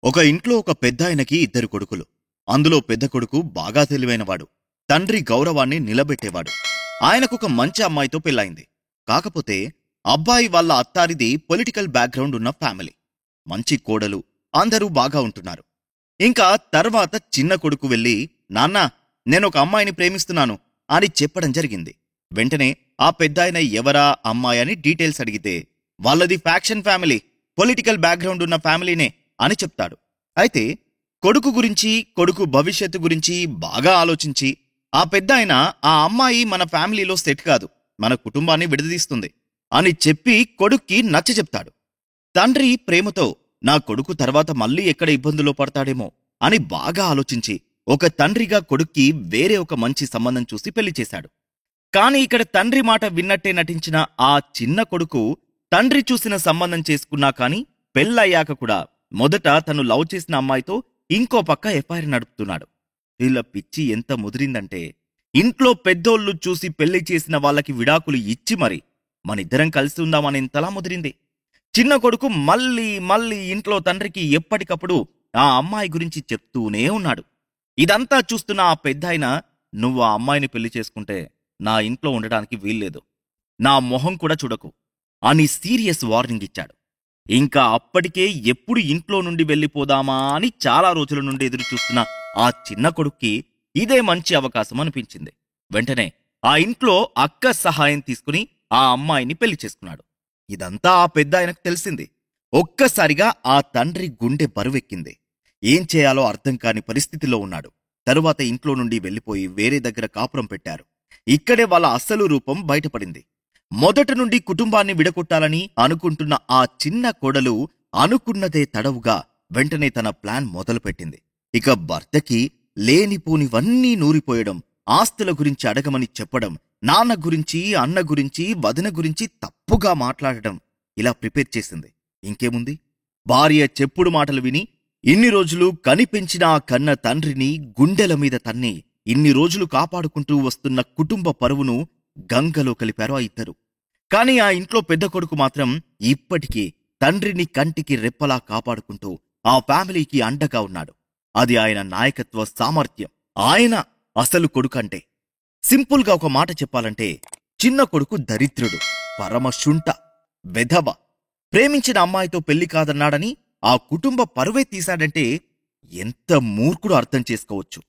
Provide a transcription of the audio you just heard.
ఒక ఇంట్లో ఒక పెద్దాయనకి ఇద్దరు కొడుకులు. అందులో పెద్ద కొడుకు బాగా తెలివైనవాడు. తండ్రి గౌరవాన్ని నిలబెట్టేవాడు. ఆయనకొక మంచి అమ్మాయితో పెళ్ళయింది. కాకపోతే అబ్బాయి వాళ్ళ అత్తారిది పొలిటికల్ బ్యాక్గ్రౌండ్ ఉన్న ఫ్యామిలీ. మంచి కోడలు, అందరూ బాగా ఉంటున్నారు. ఇంకా తర్వాత చిన్న కొడుకు వెళ్ళి, నాన్నా, నేనొక అమ్మాయిని ప్రేమిస్తున్నాను అని చెప్పడం జరిగింది. వెంటనే ఆ పెద్దాయన ఎవరా అమ్మాయి అని డీటెయిల్స్ అడిగితే, వాళ్ళది ఫ్యాక్షన్ ఫ్యామిలీ, పొలిటికల్ బ్యాక్గ్రౌండ్ ఉన్న ఫ్యామిలీనే అని చెప్తాడు. అయితే కొడుకు గురించి, కొడుకు భవిష్యత్తు గురించి బాగా ఆలోచించి ఆ పెద్దాయన ఆ అమ్మాయి మన ఫ్యామిలీలో సెట్ కాదు, మన కుటుంబాన్ని విడదీస్తుంది అని చెప్పి కొడుక్కి నచ్చచెప్తాడు. తండ్రి ప్రేమతో నా కొడుకు తర్వాత మళ్ళీ ఎక్కడ ఇబ్బందులో పడతాడేమో అని బాగా ఆలోచించి ఒక తండ్రిగా కొడుక్కి వేరే ఒక మంచి సంబంధం చూసి పెళ్లి చేశాడు. కాని ఇక్కడ తండ్రి మాట విన్నట్టే నటించిన ఆ చిన్న కొడుకు తండ్రి చూసిన సంబంధం చేసుకున్నా కాని పెళ్ళయ్యాక కూడా మొదట తను లవ్ చేసిన అమ్మాయితో ఇంకో పక్క ఎఫ్ఐఆర్ నడుపుతున్నాడు. వీళ్ళ పిచ్చి ఎంత ముదిరిందంటే, ఇంట్లో పెద్దోళ్ళు చూసి పెళ్లి చేసిన వాళ్ళకి విడాకులు ఇచ్చి మరి మనిద్దరం కలిసి ఉందామనేంతలా ముదిరింది. చిన్న కొడుకు మళ్ళీ మళ్ళీ ఇంట్లో తండ్రికి ఎప్పటికప్పుడు ఆ అమ్మాయి గురించి చెప్తూనే ఉన్నాడు. ఇదంతా చూస్తున్న ఆ పెద్దాయన, నువ్వు ఆ అమ్మాయిని పెళ్లి చేసుకుంటే నా ఇంట్లో ఉండడానికి వీల్లేదు, నా మొహం కూడా చూడకు అని సీరియస్ వార్నింగ్ ఇచ్చాడు. ఇంకా అప్పటికే ఎప్పుడు ఇంట్లో నుండి వెళ్ళిపోదామా అని చాలా రోజుల నుండి ఎదురుచూస్తున్న ఆ చిన్న కొడుక్కి ఇదే మంచి అవకాశం అనిపించింది. వెంటనే ఆ ఇంట్లో అక్క సహాయం తీసుకుని ఆ అమ్మాయిని పెళ్లి చేసుకున్నాడు. ఇదంతా ఆ పెద్దాయనకు తెలిసింది. ఒక్కసారిగా ఆ తండ్రి గుండె బరువెక్కింది. ఏం చేయాలో అర్థం కాని పరిస్థితిలో ఉన్నాడు. తరువాత ఇంట్లో నుండి వెళ్లిపోయి వేరే దగ్గర కాపురం పెట్టారు. ఇక్కడే వాళ్ళ అసలు రూపం బయటపడింది. మొదట నుండి కుటుంబాన్ని విడగొట్టాలని అనుకుంటున్న ఆ చిన్న కోడలు అనుకున్నదే తడవుగా వెంటనే తన ప్లాన్ మొదలుపెట్టింది. ఇక భర్తకి లేనిపోనివన్నీ నూరిపోయడం, ఆస్తుల గురించి అడగమని చెప్పడం, నాన్న గురించి, అన్న గురించి, వదిన గురించి తప్పుగా మాట్లాడడం, ఇలా ప్రిపేర్ చేసింది. ఇంకేముంది, భార్య చెప్పుడు మాటలు విని ఇన్ని రోజులు కనిపెంచిన ఆ కన్న తండ్రిని గుండెల మీద తన్ని ఇన్ని రోజులు కాపాడుకుంటూ వస్తున్న కుటుంబ పరువును గంగలో కలిపారు ఆ ఇద్దరు. కాని ఆ ఇంట్లో పెద్ద కొడుకు మాత్రం ఇప్పటికీ తండ్రిని కంటికి రెప్పలా కాపాడుకుంటూ ఆ ఫ్యామిలీకి అండగా ఉన్నాడు. అది ఆయన నాయకత్వ సామర్థ్యం. ఆయన అసలు కొడుకంటే. సింపుల్గా ఒక మాట చెప్పాలంటే, చిన్న కొడుకు దరిద్రుడు, పరమశుంఠ, వెధవ. ప్రేమించిన అమ్మాయితో పెళ్లి కాదన్నాడని ఆ కుటుంబ పరువే తీశాడంటే ఎంత మూర్ఖుడు అర్థం చేసుకోవచ్చు.